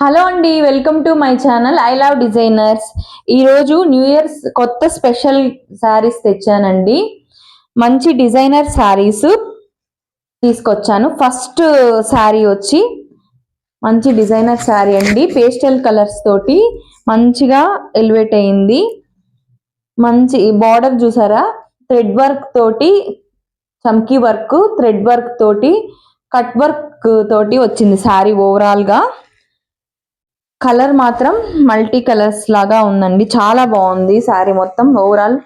Hello అండి, welcome to my channel I love designers. ఈరోజు new years కొత్త special saris తెచ్చానండి. మంచి డిజైనర్ శారీస్ తీసుకొచ్చాను. ఫస్ట్ శారీ వచ్చి మంచి డిజైనర్ శారీ అండి. పేస్టల్ కలర్స్ తోటి మంచిగా ఎలివేట్ అయింది. మంచి బార్డర్ చూసారా, థ్రెడ్ వర్క్ తోటి, చమ్కీ వర్క్, థ్రెడ్ వర్క్ తోటి, కట్ వర్క్ తోటి వచ్చింది శారీ ఓవరాల్ గా. కలర్ మాత్రం మల్టీ కలర్స్ లాగా ఉందండి, చాలా బాగుంది శారీ మొత్తం ఓవరాల్.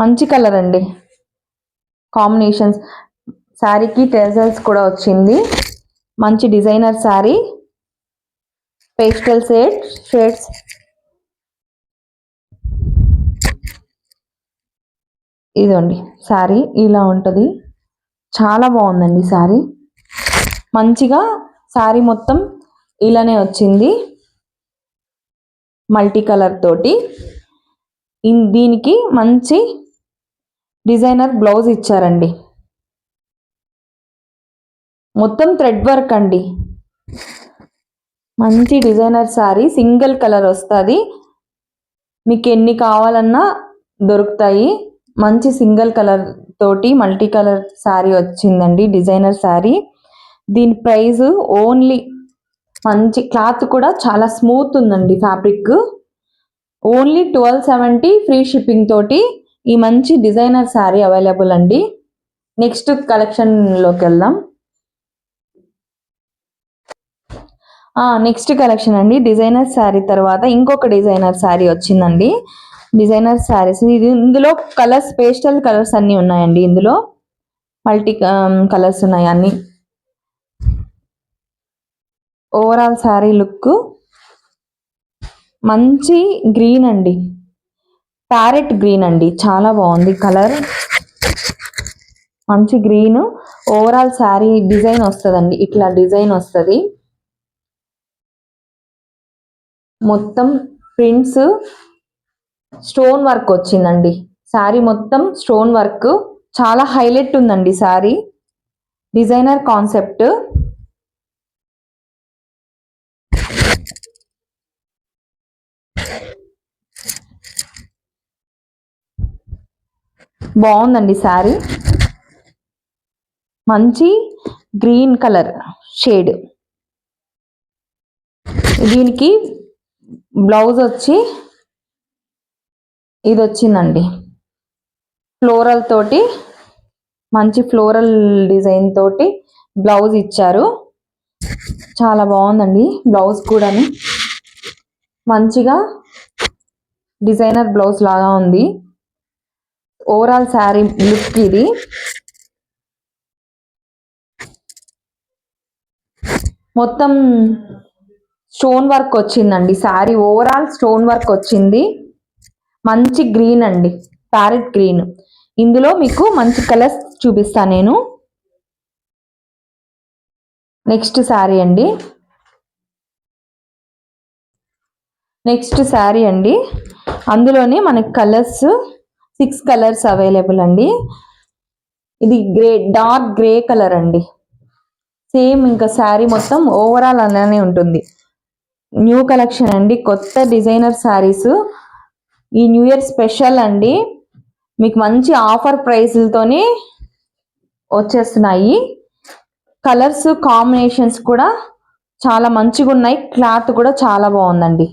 మంచి కలర్ అండి, కాంబినేషన్స్. శారీకి టెజల్స్ కూడా వచ్చింది. మంచి డిజైనర్ శారీ, పేస్టల్ షేడ్స్. ఇదండి శారీ ఇలా ఉంటది, చాలా బాగుందండి శారీ. మంచిగా శారీ మొత్తం ఇలానే వచ్చింది, మల్టీ కలర్ తోటి. దీనికి మంచి డిజైనర్ బ్లౌజ్ ఇచ్చారండి. మొత్తం థ్రెడ్ వర్క్ అండి. మంచి డిజైనర్ శారీ, సింగిల్ కలర్ వస్తుంది. మీకు ఎన్ని కావాలన్నా దొరుకుతాయి. మంచి సింగిల్ కలర్ తోటి మల్టీ కలర్ శారీ వచ్చిందండి, డిజైనర్ శారీ. దీని ప్రైస్ ఓన్లీ, మంచి క్లాత్ కూడా చాలా స్మూత్ ఉందండి ఫ్యాబ్రిక్. ఓన్లీ 1270 ఫ్రీ షిప్పింగ్ తోటి ఈ మంచి డిజైనర్ శారీ అవైలబుల్ అండి. నెక్స్ట్ కలెక్షన్ లోకి వెళ్దాం. నెక్స్ట్ కలెక్షన్ అండి, డిజైనర్ శారీ తర్వాత ఇంకొక డిజైనర్ శారీ వచ్చిందండి. డిజైనర్ శారీస్ ఇందులో కలర్స్, పేస్టల్ కలర్స్ అన్ని ఉన్నాయండి. ఇందులో మల్టీ కలర్స్ ఉన్నాయి అన్ని. ఓవరాల్ శారీ లుక్ మంచి గ్రీన్ అండి, ప్యారెట్ గ్రీన్ అండి, చాలా బాగుంది కలర్. మంచి గ్రీన్. ఓవరాల్ శారీ డిజైన్ వస్తుందండి, ఇట్లా డిజైన్ వస్తుంది. మొత్తం ప్రింట్స్, స్టోన్ వర్క్ వచ్చిందండి. శారీ మొత్తం స్టోన్ వర్క్, చాలా హైలైట్ ఉందండి శారీ. Designer concept. బాగుందండి శారీ. మంచి గ్రీన్ కలర్ షేడ్. దీనికి బ్లౌజ్ వచ్చి ఇది వచ్చిందండి, ఫ్లోరల్ తోటి, మంచి ఫ్లోరల్ డిజైన్ తోటి బ్లౌజ్ ఇచ్చారు. చాలా బాగుందండి బ్లౌజ్ కూడా, మంచిగా డిజైనర్ బ్లౌజ్ లాగా ఉంది. ఓవరాల్ శారీ లుక్ ఇది. మొత్తం స్టోన్ వర్క్ వచ్చిందండి శారీ, ఓవరాల్ స్టోన్ వర్క్ వచ్చింది. మంచి గ్రీన్ అండి, ప్యారెట్ గ్రీన్. ఇందులో మీకు మంచి కలర్స్ చూపిస్తాను నేను. నెక్స్ట్ శారీ అండి, అందులోనే మనకి కలర్స్ 6 కలర్స్ అవైలబుల్ అండి. ఇది డార్క్ గ్రే కలర్ అండి. సేమ్ ఇంకా శారీ మొత్తం ఓవరాల్ అలానే ఉంటుంది. న్యూ కలెక్షన్ అండి, కొత్త డిజైనర్ శారీస్. ఈ న్యూ ఇయర్ స్పెషల్ అండి, మీకు మంచి ఆఫర్ ప్రైస్లతోనే వచ్చేస్తున్నాయి. కలర్స్ కాంబినేషన్స్ కూడా చాలా మంచిగా ఉన్నాయి. క్లాత్ కూడా చాలా బాగుందండి.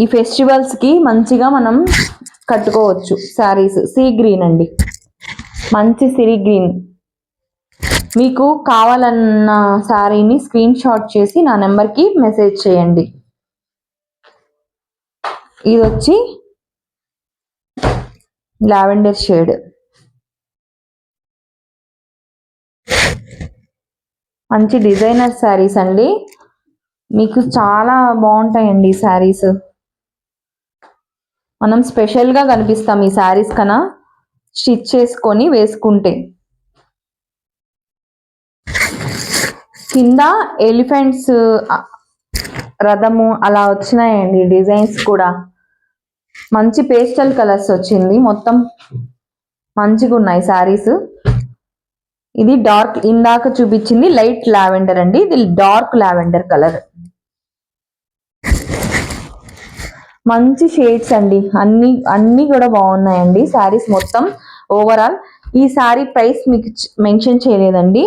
ఈ ఫెస్టివల్స్ కి మంచిగా మనం కట్టుకోవచ్చు శారీస్. సీ గ్రీన్ అండి, మంచి సీ గ్రీన్. మీకు కావాలన్న శారీని స్క్రీన్ షాట్ చేసి నా నెంబర్కి మెసేజ్ చేయండి. ఇది వచ్చి లావెండర్ షేడ్. మంచి డిజైనర్ శారీస్ అండి, మీకు చాలా బాగుంటాయండి ఈ శారీస్. మనం స్పెషల్గా కనిపిస్తాం ఈ శారీస్ కన్నా స్టిచ్ చేసుకొని వేసుకుంటే. కింద ఎలిఫెంట్స్, రథము అలా వచ్చినాయండి డిజైన్స్ కూడా. మంచి పేస్టల్ కలర్స్ వచ్చింది, మొత్తం మంచిగా ఉన్నాయి శారీస్. ఇది డార్క్, ఇందాక చూపించింది లైట్ లావెండర్ అండి, ఇది డార్క్ లావెండర్ కలర్. మంచి షేడ్స్ అండి, అన్ని కూడా బాగున్నాయండి శారీస్ మొత్తం. ఓవరాల్ ఈ శారీ ప్రైస్ మీకు మెన్షన్ చేయలేదండి,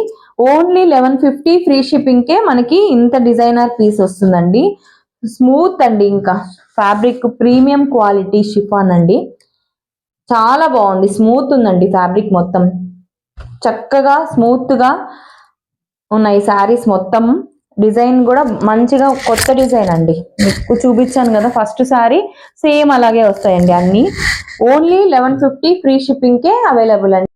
ఓన్లీ 1150 ఫ్రీ షిప్పింగ్ కే మనకి ఇంత డిజైనర్ పీస్ వస్తుందండి. స్మూత్ అండి, ఇంకా ఫ్యాబ్రిక్ ప్రీమియం క్వాలిటీ షిఫాన్ అండి, చాలా బాగుంది, స్మూత్ ఉందండి ఫ్యాబ్రిక్ మొత్తం, చక్కగా స్మూత్ గా ఉన్నాయి శారీస్ మొత్తం. డిజైన్ కూడా మంచిగా కొత్త డిజైన్ అండి, మీకు చూపించాను కదా ఫస్ట్ శారీ, సేమ్ అలాగే వస్తాయండి అన్ని. ఓన్లీ 1150 ఫ్రీ షిప్పింగ్ కే అవైలబుల్ అండి.